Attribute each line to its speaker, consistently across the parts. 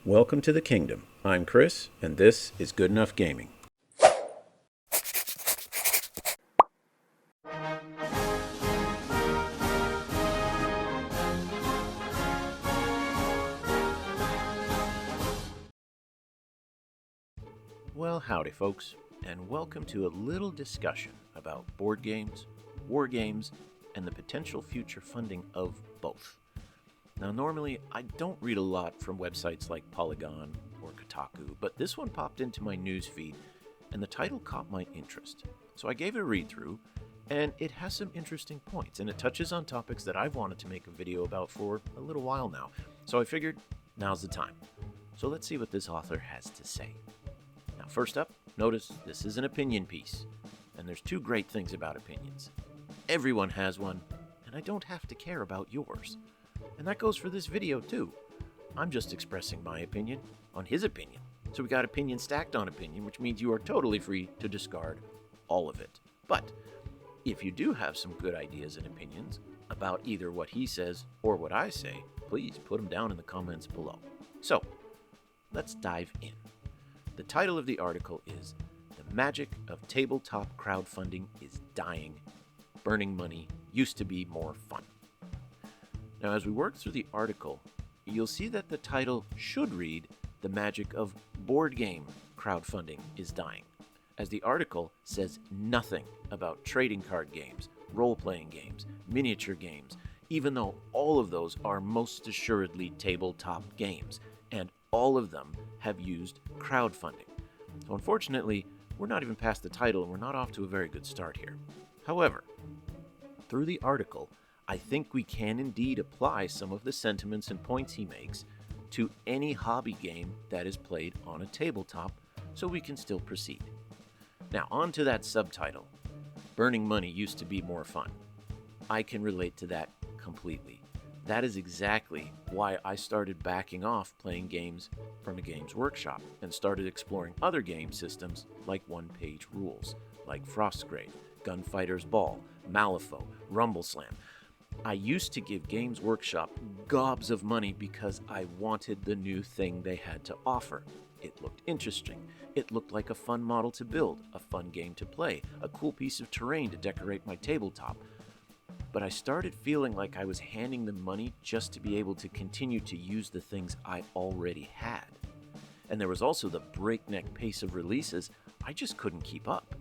Speaker 1: Welcome to the kingdom. I'm Chris, and this is Good Enough Gaming. Well, howdy folks, and welcome to a little discussion about board games, war games, and the potential future funding of both. Now, normally, I don't read a lot from websites like Polygon or Kotaku, but this one popped into my news feed, and the title caught my interest. So I gave it a read-through, and it has some interesting points, and it touches on topics that I've wanted to make a video about for a little while now. So I figured, now's the time. So let's see what this author has to say. Now, first up, notice this is an opinion piece, and there's two great things about opinions. Everyone has one, and I don't have to care about yours. And that goes for this video too. I'm just expressing my opinion on his opinion. So we got opinion stacked on opinion, which means you are totally free to discard all of it. But if you do have some good ideas and opinions about either what he says or what I say, please put them down in the comments below. So let's dive in. The title of the article is "The Magic of Tabletop Crowdfunding is Dying. Burning money used to be more fun." Now, as we work through the article, you'll see that the title should read "The Magic of Board Game Crowdfunding is Dying," as the article says nothing about trading card games, role-playing games, miniature games, even though all of those are most assuredly tabletop games, and all of them have used crowdfunding. So unfortunately, we're not even past the title, and we're not off to a very good start here. However, through the article, I think we can indeed apply some of the sentiments and points he makes to any hobby game that is played on a tabletop, so we can still proceed. Now, on to that subtitle. Burning money used to be more fun. I can relate to that completely. That is exactly why I started backing off playing games from a Games Workshop and started exploring other game systems like one-page rules, like Frostgrave, Gunfighter's Ball, Malifaux, Rumbleslam. I used to give Games Workshop gobs of money because I wanted the new thing they had to offer. It looked interesting. It looked like a fun model to build, a fun game to play, a cool piece of terrain to decorate my tabletop. But I started feeling like I was handing them money just to be able to continue to use the things I already had. And there was also the breakneck pace of releases. I just couldn't keep up.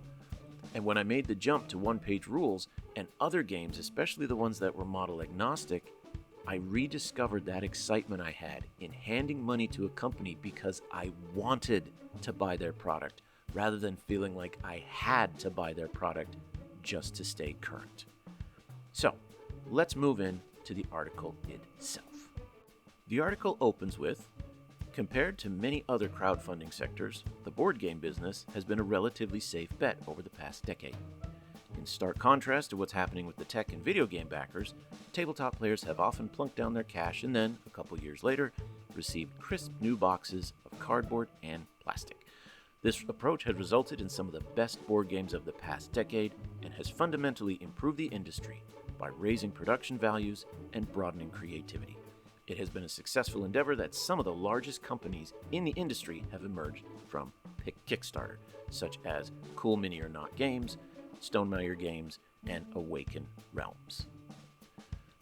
Speaker 1: And when I made the jump to one-page rules and other games, especially the ones that were model agnostic, I rediscovered that excitement I had in handing money to a company because I wanted to buy their product, rather than feeling like I had to buy their product just to stay current. So, let's move in to the article itself. The article opens with, "Compared to many other crowdfunding sectors, the board game business has been a relatively safe bet over the past decade. In stark contrast to what's happening with the tech and video game backers, tabletop players have often plunked down their cash and then, a couple years later, received crisp new boxes of cardboard and plastic. This approach has resulted in some of the best board games of the past decade and has fundamentally improved the industry by raising production values and broadening creativity. It has been a successful endeavor that some of the largest companies in the industry have emerged from Kickstarter, such as Cool Mini or Not Games, Stonemaier Games, and Awaken Realms."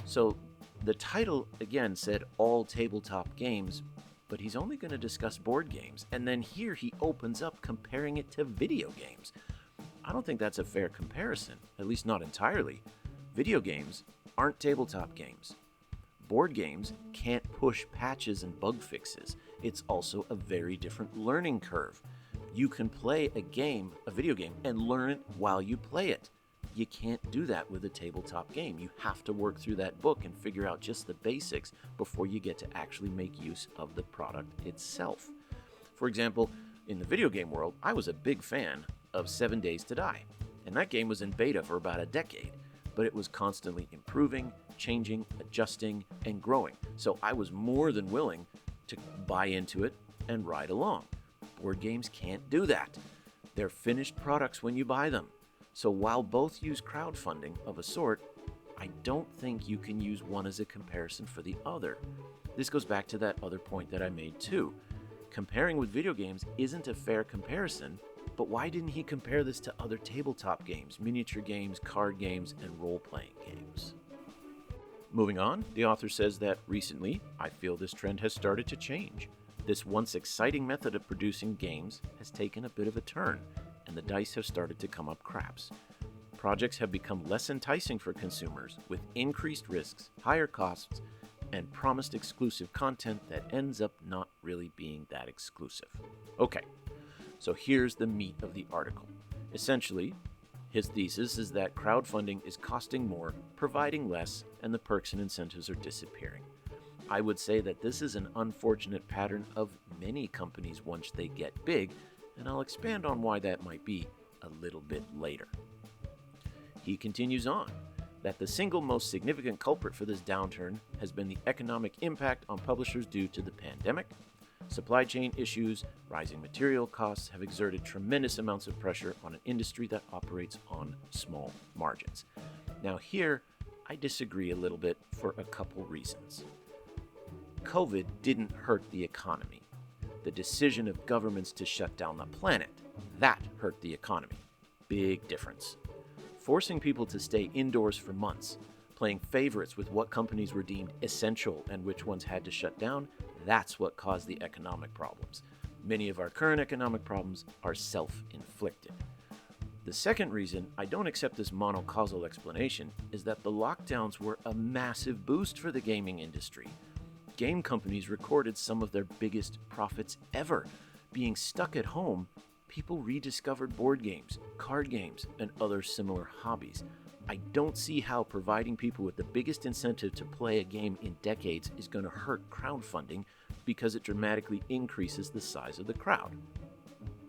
Speaker 1: So the title again said all tabletop games, but he's only going to discuss board games, and then here he opens up comparing it to video games. I don't think that's a fair comparison, at least not entirely. Video games aren't tabletop games. Board games can't push patches and bug fixes. It's also a very different learning curve. You can play a video game, and learn it while you play it. You can't do that with a tabletop game. You have to work through that book and figure out just the basics before you get to actually make use of the product itself. For example, in the video game world, I was a big fan of 7 Days to Die, and that game was in beta for about a decade, but it was constantly improving, changing, adjusting, and growing. So I was more than willing to buy into it and ride along. Board games can't do that. They're finished products when you buy them. So while both use crowdfunding of a sort, I don't think you can use one as a comparison for the other. This goes back to that other point that I made too. Comparing with video games isn't a fair comparison, but why didn't he compare this to other tabletop games, miniature games, card games, and role-playing games? Moving on, the author says that recently, I feel this trend has started to change. This once exciting method of producing games has taken a bit of a turn, and the dice have started to come up craps. Projects have become less enticing for consumers, with increased risks, higher costs, and promised exclusive content that ends up not really being that exclusive. Okay, so here's the meat of the article. Essentially, his thesis is that crowdfunding is costing more, providing less, and the perks and incentives are disappearing. I would say that this is an unfortunate pattern of many companies once they get big, and I'll expand on why that might be a little bit later. He continues on that the single most significant culprit for this downturn has been the economic impact on publishers due to the pandemic. Supply chain issues, rising material costs have exerted tremendous amounts of pressure on an industry that operates on small margins. Now here, I disagree a little bit for a couple reasons. COVID didn't hurt the economy. The decision of governments to shut down the planet, that hurt the economy. Big difference. Forcing people to stay indoors for months, playing favorites with what companies were deemed essential and which ones had to shut down, that's what caused the economic problems. Many of our current economic problems are self-inflicted. The second reason I don't accept this monocausal explanation is that the lockdowns were a massive boost for the gaming industry. Game companies recorded some of their biggest profits ever. Being stuck at home, people rediscovered board games, card games, and other similar hobbies. I don't see how providing people with the biggest incentive to play a game in decades is going to hurt crowdfunding because it dramatically increases the size of the crowd.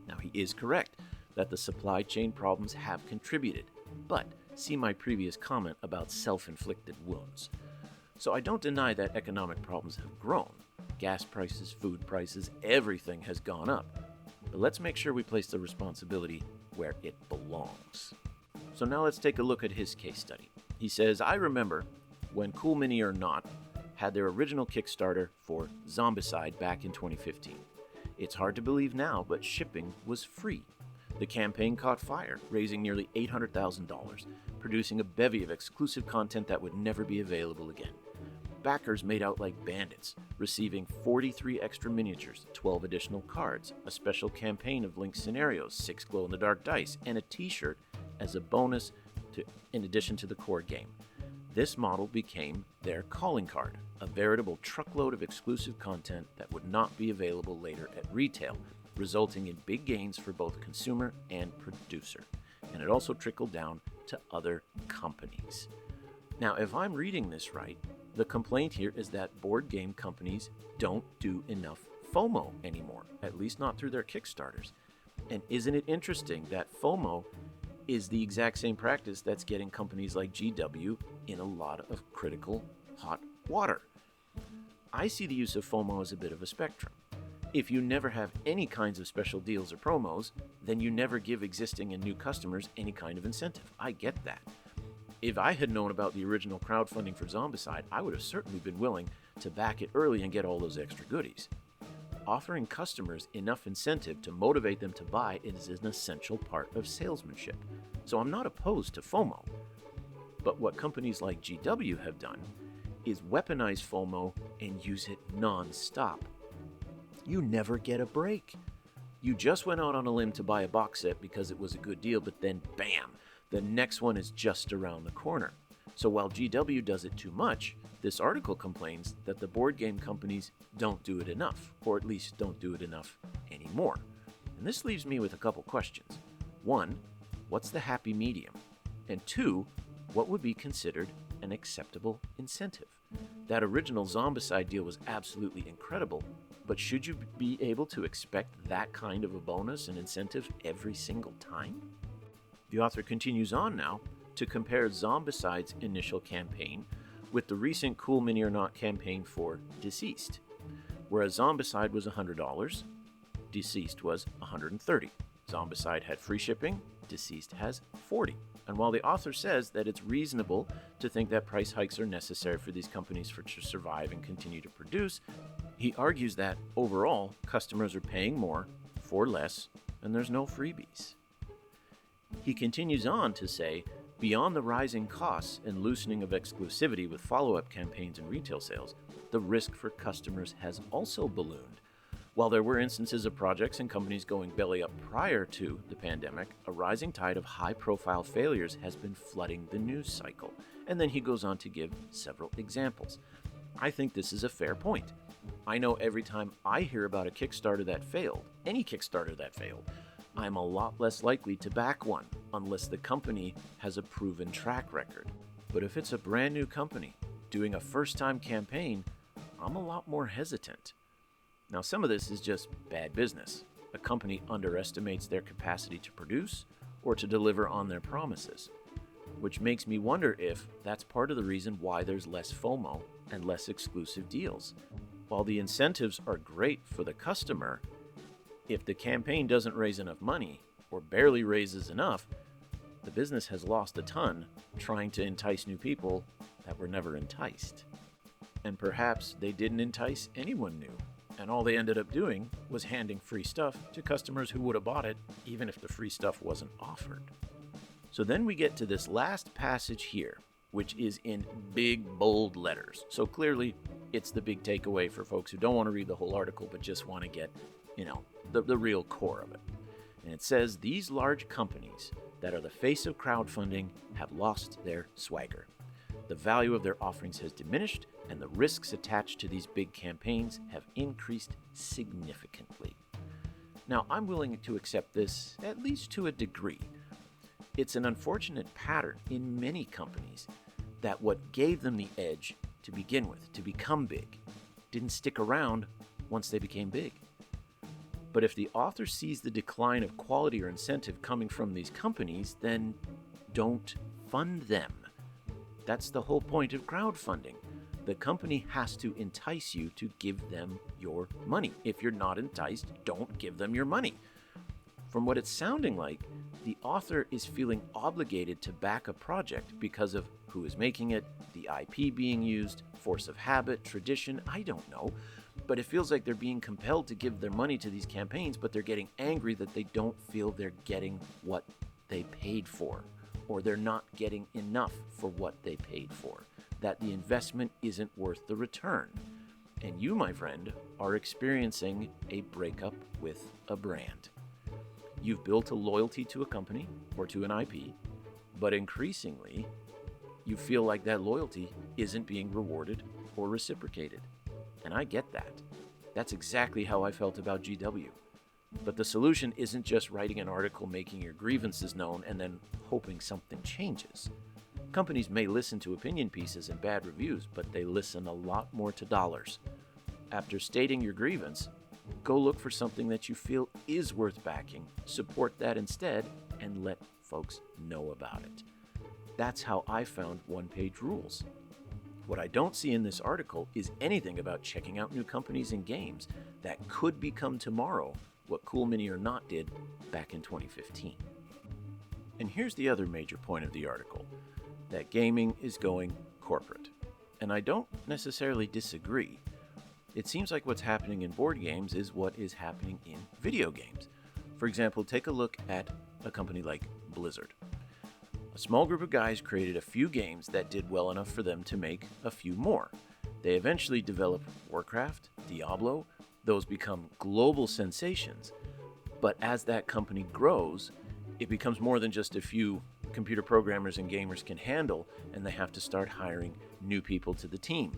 Speaker 1: Now, he is correct that the supply chain problems have contributed, but see my previous comment about self-inflicted wounds. So I don't deny that economic problems have grown. Gas prices, food prices, everything has gone up. But let's make sure we place the responsibility where it belongs. So now let's take a look at his case study. He says, I remember when Cool Mini or Not had their original Kickstarter for Zombicide back in 2015. It's hard to believe now, but shipping was free. The campaign caught fire, raising nearly $800,000, producing a bevy of exclusive content that would never be available again. Backers made out like bandits, receiving 43 extra miniatures, 12 additional cards, a special campaign of linked scenarios, 6 glow-in-the-dark dice, and a t-shirt as a bonus in addition to the core game. This model became their calling card, a veritable truckload of exclusive content that would not be available later at retail, resulting in big gains for both consumer and producer. And it also trickled down to other companies. Now, if I'm reading this right, the complaint here is that board game companies don't do enough FOMO anymore, at least not through their Kickstarters. And isn't it interesting that FOMO is the exact same practice that's getting companies like GW in a lot of critical hot water? I see the use of FOMO as a bit of a spectrum. If you never have any kinds of special deals or promos, then you never give existing and new customers any kind of incentive. I get that. If I had known about the original crowdfunding for Zombicide, I would have certainly been willing to back it early and get all those extra goodies. Offering customers enough incentive to motivate them to buy is an essential part of salesmanship. So I'm not opposed to FOMO. But what companies like GW have done is weaponize FOMO and use it non-stop. You never get a break. You just went out on a limb to buy a box set because it was a good deal, but then bam, the next one is just around the corner. So while GW does it too much, this article complains that the board game companies don't do it enough, or at least don't do it enough anymore. And this leaves me with a couple questions. One, what's the happy medium? And two, what would be considered an acceptable incentive? That original Zombicide deal was absolutely incredible, but should you be able to expect that kind of a bonus and incentive every single time? The author continues on now to compare Zombicide's initial campaign with the recent Cool Mini or Not campaign for Deceased. Whereas Zombicide was $100, Deceased was $130. Zombicide had free shipping, Deceased has $40. And while the author says that it's reasonable to think that price hikes are necessary for these companies to survive and continue to produce, he argues that overall, customers are paying more for less, and there's no freebies. He continues on to say, beyond the rising costs and loosening of exclusivity with follow-up campaigns and retail sales, the risk for customers has also ballooned. While there were instances of projects and companies going belly up prior to the pandemic, a rising tide of high-profile failures has been flooding the news cycle. And then he goes on to give several examples. I think this is a fair point. I know every time I hear about a Kickstarter that failed, any Kickstarter that failed, I'm a lot less likely to back one unless the company has a proven track record. But if it's a brand new company doing a first-time campaign, I'm a lot more hesitant. Now, some of this is just bad business. A company underestimates their capacity to produce or to deliver on their promises, which makes me wonder if that's part of the reason why there's less FOMO and less exclusive deals. While the incentives are great for the customer, if the campaign doesn't raise enough money or barely raises enough, the business has lost a ton trying to entice new people that were never enticed. And perhaps they didn't entice anyone new, and all they ended up doing was handing free stuff to customers who would have bought it even if the free stuff wasn't offered. So then we get to this last passage here, which is in big, bold letters. So clearly, it's the big takeaway for folks who don't want to read the whole article but just want to get, the real core of it. And it says, these large companies that are the face of crowdfunding have lost their swagger. The value of their offerings has diminished, and the risks attached to these big campaigns have increased significantly. Now, I'm willing to accept this, at least to a degree. It's an unfortunate pattern in many companies that what gave them the edge to begin with, to become big, didn't stick around once they became big. But if the author sees the decline of quality or incentive coming from these companies, then don't fund them. That's the whole point of crowdfunding. The company has to entice you to give them your money. If you're not enticed, don't give them your money. From what it's sounding like, the author is feeling obligated to back a project because of who is making it, the IP being used, force of habit, tradition, I don't know. But it feels like they're being compelled to give their money to these campaigns, but they're getting angry that they don't feel they're getting what they paid for, or they're not getting enough for what they paid for, that the investment isn't worth the return. And you, my friend, are experiencing a breakup with a brand. You've built a loyalty to a company or to an IP, but increasingly, you feel like that loyalty isn't being rewarded or reciprocated. And I get that. That's exactly how I felt about GW. But the solution isn't just writing an article making your grievances known and then hoping something changes. Companies may listen to opinion pieces and bad reviews, but they listen a lot more to dollars. After stating your grievance, go look for something that you feel is worth backing, support that instead, and let folks know about it. That's how I found one-page rules. What I don't see in this article is anything about checking out new companies and games that could become tomorrow what Cool Mini or Not did back in 2015. And here's the other major point of the article, that gaming is going corporate. And I don't necessarily disagree. It seems like what's happening in board games is what is happening in video games. For example, take a look at a company like Blizzard. A small group of guys created a few games that did well enough for them to make a few more. They eventually developed Warcraft, Diablo. Those become global sensations. But as that company grows, it becomes more than just a few computer programmers and gamers can handle, and they have to start hiring new people to the team.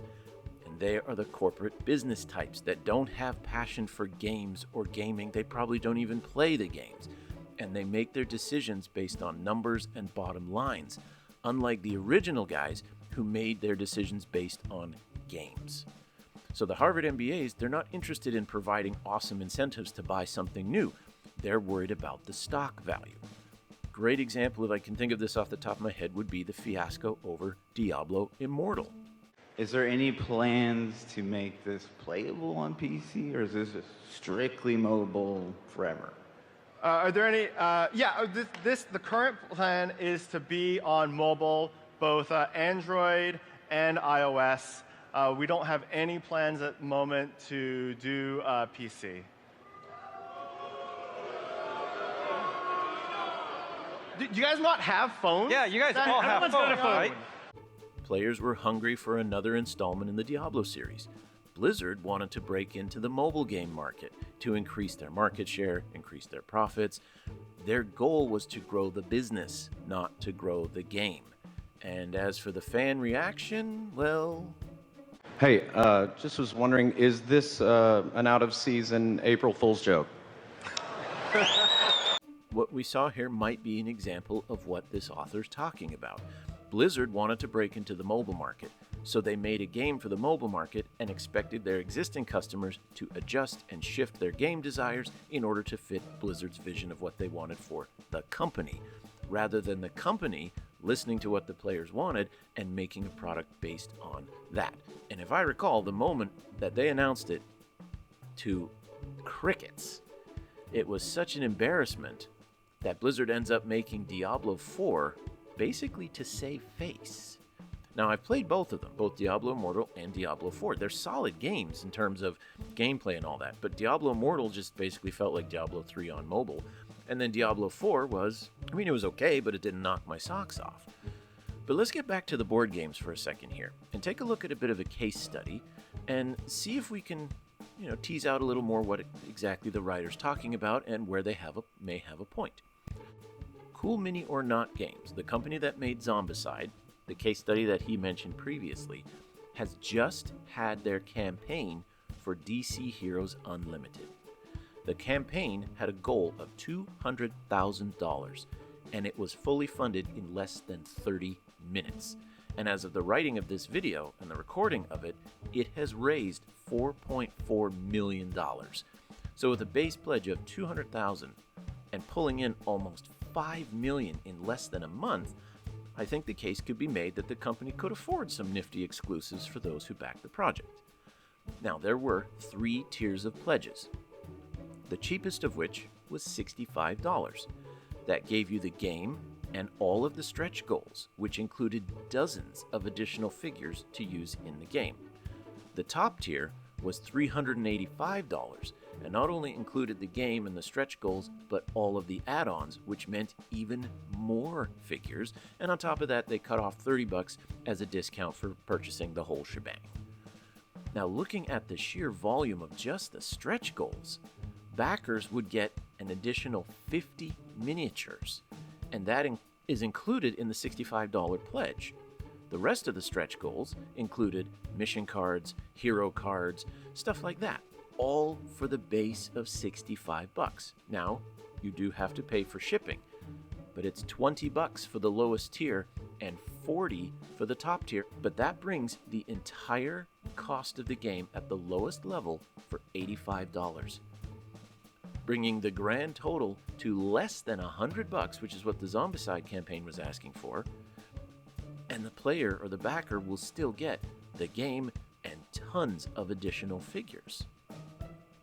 Speaker 1: And they are the corporate business types that don't have passion for games or gaming. They probably don't even play the games. And they make their decisions based on numbers and bottom lines, unlike the original guys who made their decisions based on games. So the Harvard MBAs, they're not interested in providing awesome incentives to buy something new. They're worried about the stock value. Great example, if I can think of this off the top of my head, would be the fiasco over Diablo Immortal.
Speaker 2: Is there any plans to make this playable on PC, or is this strictly mobile forever?
Speaker 3: Are there any? The current plan is to be on mobile, both Android and iOS. We don't have any plans at the moment to do PC. Do you guys not have phones?
Speaker 4: Yeah, you guys all have phones, right?
Speaker 1: Players were hungry for another installment in the Diablo series. Blizzard wanted to break into the mobile game market to increase their market share, increase their profits. Their goal was to grow the business, not to grow the game. And as for the fan reaction, well...
Speaker 5: Hey, just was wondering, is this an out-of-season April Fool's joke?
Speaker 1: What we saw here might be an example of what this author's talking about. Blizzard wanted to break into the mobile market, so they made a game for the mobile market and expected their existing customers to adjust and shift their game desires in order to fit Blizzard's vision of what they wanted for the company, rather than the company listening to what the players wanted and making a product based on that. And if I recall, the moment that they announced it to crickets, it was such an embarrassment that Blizzard ends up making Diablo 4 basically to save face. Now, I've played both of them, both Diablo Immortal and Diablo 4. They're solid games in terms of gameplay and all that, but Diablo Immortal just basically felt like Diablo 3 on mobile. And then Diablo 4 was, it was okay, but it didn't knock my socks off. But let's get back to the board games for a second here and take a look at a bit of a case study and see if we can tease out a little more what exactly the writer's talking about and where they may have a point. Cool Mini or Not Games, the company that made Zombicide, the case study that he mentioned previously, has just had their campaign for DC Heroes Unlimited. The campaign had a goal of $200,000, and it was fully funded in less than 30 minutes. And as of the writing of this video and the recording of it, it has raised $4.4 million. So with a base pledge of $200,000 and pulling in almost $5 million in less than a month, I think the case could be made that the company could afford some nifty exclusives for those who backed the project. Now, there were 3 tiers of pledges, the cheapest of which was $65. That gave you the game and all of the stretch goals, which included dozens of additional figures to use in the game. The top tier was $385, and not only included the game and the stretch goals, but all of the add-ons, which meant even more figures, and on top of that, they cut off $30 as a discount for purchasing the whole shebang. Now, looking at the sheer volume of just the stretch goals, backers would get an additional 50 miniatures, and that is included in the $65 pledge. The rest of the stretch goals included mission cards, hero cards, stuff like that, all for the base of $65. Now, you do have to pay for shipping, but it's $20 for the lowest tier and $40 for the top tier, but that brings the entire cost of the game at the lowest level for $85. Bringing the grand total to less than $100, which is what the Zombicide campaign was asking for, and the player or the backer will still get the game and tons of additional figures.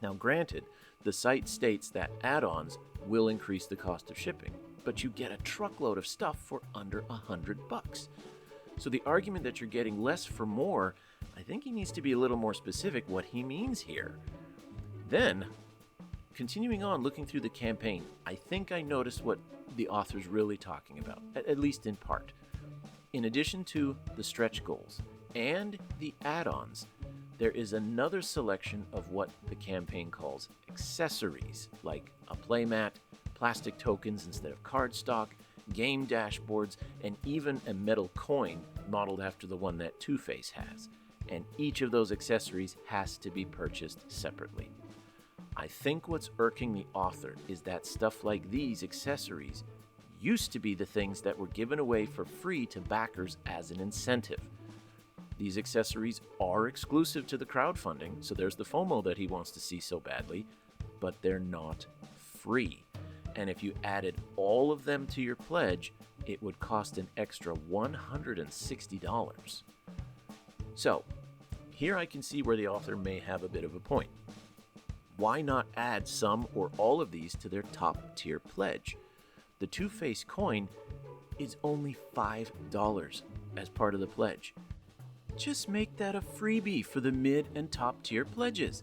Speaker 1: Now, granted, the site states that add-ons will increase the cost of shipping, but you get a truckload of stuff for under $100. So the argument that you're getting less for more, I think he needs to be a little more specific what he means here. Then, continuing on looking through the campaign, I think I noticed what the author's really talking about, at least in part. In addition to the stretch goals and the add-ons, there is another selection of what the campaign calls accessories, like a playmat, plastic tokens instead of cardstock, game dashboards, and even a metal coin modeled after the one that Two-Face has. And each of those accessories has to be purchased separately. I think what's irking the author is that stuff like these accessories used to be the things that were given away for free to backers as an incentive. These accessories are exclusive to the crowdfunding, so there's the FOMO that he wants to see so badly, but they're not free. And if you added all of them to your pledge, it would cost an extra $160. So, here I can see where the author may have a bit of a point. why not add some or all of these to their top tier pledge? The two-faced coin is only $5 as part of the pledge. Just make that a freebie for the mid and top tier pledges.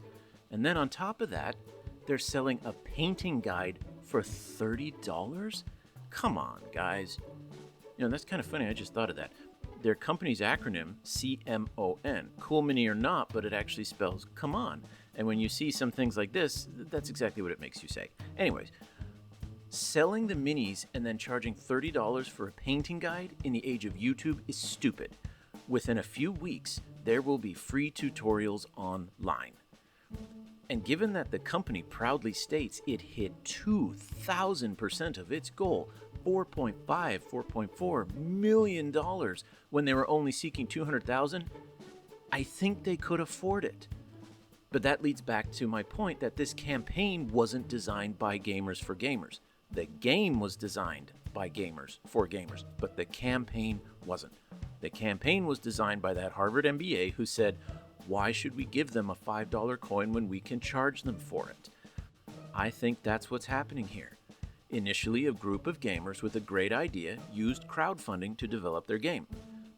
Speaker 1: And then on top of that, they're selling a painting guide for $30? Come on, guys. You know, that's kind of funny. I just thought of that. Their company's acronym, CMON. Cool mini or not, but it actually spells come on. And when you see some things like this, that's exactly what it makes you say. Anyways, selling the minis and then charging $30 for a painting guide in the age of YouTube is stupid. Within a few weeks, there will be free tutorials online. And given that the company proudly states it hit 2,000% of its goal, $4.4 million when they were only seeking $200,000, I think they could afford it. But that leads back to my point that this campaign wasn't designed by gamers for gamers. The game was designed by gamers for gamers, but the campaign wasn't. The campaign was designed by that Harvard MBA who said, why should we give them a $5 coin when we can charge them for it? I think that's what's happening here. Initially, a group of gamers with a great idea used crowdfunding to develop their game.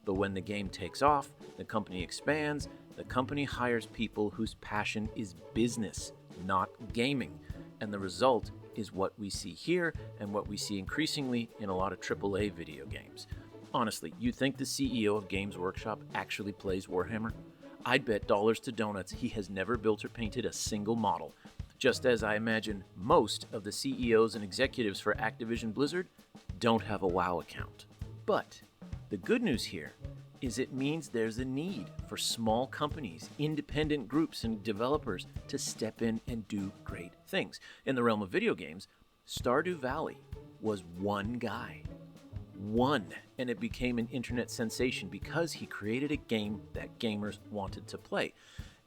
Speaker 1: But when the game takes off, the company expands, the company hires people whose passion is business, not gaming. And the result is what we see here and what we see increasingly in a lot of AAA video games. Honestly, you think the CEO of Games Workshop actually plays Warhammer? I'd bet dollars to donuts he has never built or painted a single model. Just as I imagine most of the CEOs and executives for Activision Blizzard don't have a WoW account. But the good news here is it means there's a need for small companies, independent groups, and developers to step in and do great things. In the realm of video games, Stardew Valley was one guy. One, and it became an internet sensation because he created a game that gamers wanted to play.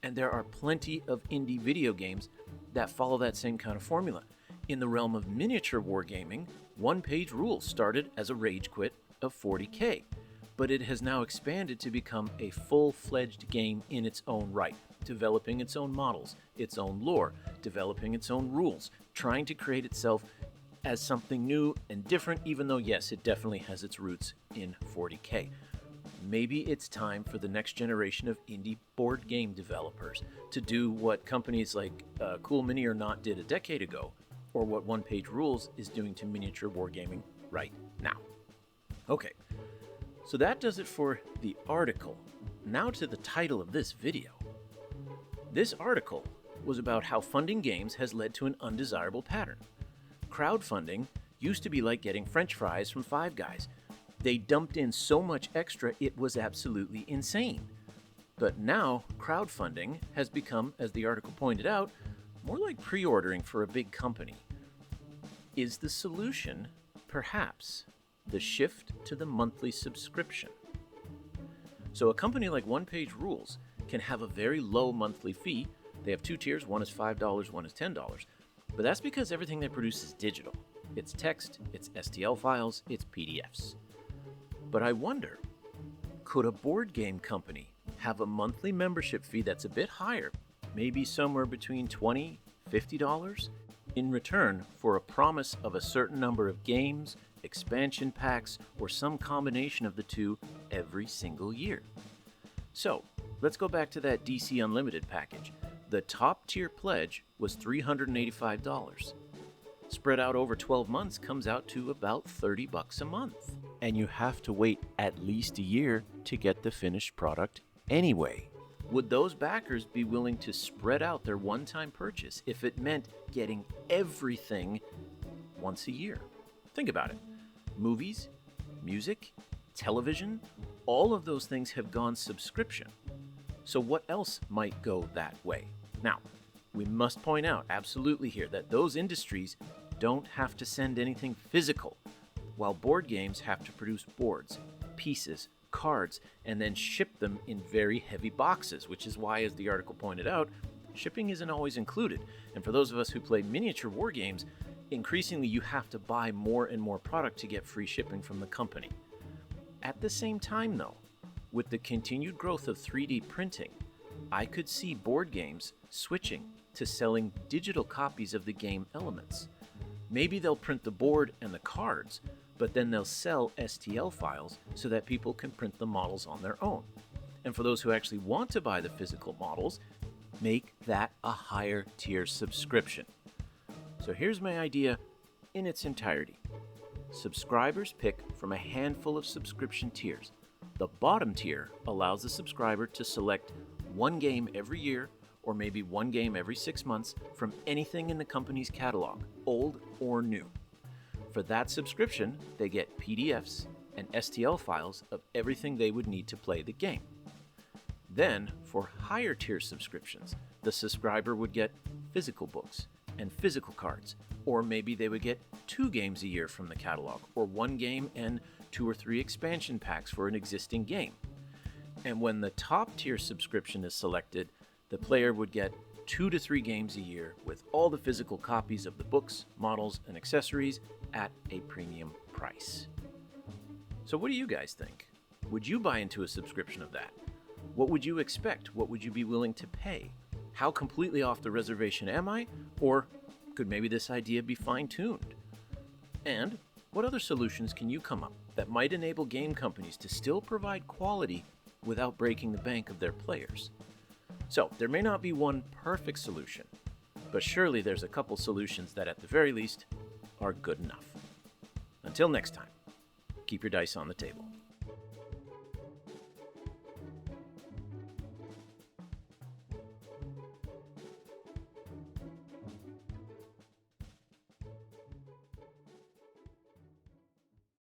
Speaker 1: And there are plenty of indie video games that follow that same kind of formula. In the realm of miniature wargaming, One Page Rules started as a rage quit of $40K, but it has now expanded to become a full-fledged game in its own right, developing its own models, its own lore, developing its own rules, trying to create itself as something new and different, even though, yes, it definitely has its roots in $40K. Maybe it's time for the next generation of indie board game developers to do what companies like Cool Mini or Not did a decade ago, or what One Page Rules is doing to miniature wargaming right now. Okay, so that does it for the article. Now to the title of this video. This article was about how funding games has led to an undesirable pattern. Crowdfunding used to be like getting French fries from Five Guys. They dumped in so much extra it was absolutely insane. But now, crowdfunding has become, as the article pointed out, more like pre-ordering for a big company. Is the solution, perhaps, the shift to the monthly subscription? So a company like One Page Rules can have a very low monthly fee. They have two tiers, one is $5, one is $10. But that's because everything they produce is digital. It's text, it's STL files, it's PDFs. But I wonder, could a board game company have a monthly membership fee that's a bit higher, maybe somewhere between $20, $50, in return for a promise of a certain number of games, expansion packs, or some combination of the two every single year? So, let's go back to that DC Unlimited package. The top tier pledge was $385. Spread out over 12 months comes out to about $30 a month. And you have to wait at least a year to get the finished product anyway. Would those backers be willing to spread out their one-time purchase if it meant getting everything once a year? Think about it. Movies, music, television, all of those things have gone subscription. So what else might go that way? Now, we must point out absolutely here that those industries don't have to send anything physical, while board games have to produce boards, pieces, cards, and then ship them in very heavy boxes, which is why, as the article pointed out, shipping isn't always included. And for those of us who play miniature war games, increasingly you have to buy more and more product to get free shipping from the company. At the same time, though, with the continued growth of 3D printing, I could see board games switching to selling digital copies of the game elements. Maybe they'll print the board and the cards, but then they'll sell STL files so that people can print the models on their own. And for those who actually want to buy the physical models, make that a higher tier subscription. So here's my idea in its entirety. Subscribers pick from a handful of subscription tiers. The bottom tier allows the subscriber to select one game every year or maybe one game every 6 months from anything in the company's catalog, old or new. For that subscription, they get PDFs and STL files of everything they would need to play the game. Then, for higher tier subscriptions, the subscriber would get physical books and physical cards, or maybe they would get 2 games a year from the catalog, or 1 game and 2 or 3 expansion packs for an existing game. And when the top tier subscription is selected, the player would get 2 to 3 games a year with all the physical copies of the books, models, and accessories at a premium price. So what do you guys think? Would you buy into a subscription of that? What would you expect? What would you be willing to pay? How completely off the reservation am I? Or could maybe this idea be fine-tuned? And what other solutions can you come up that might enable game companies to still provide quality without breaking the bank of their players? So, there may not be one perfect solution, but surely there's a couple solutions that at the very least are good enough. Until next time, keep your dice on the table.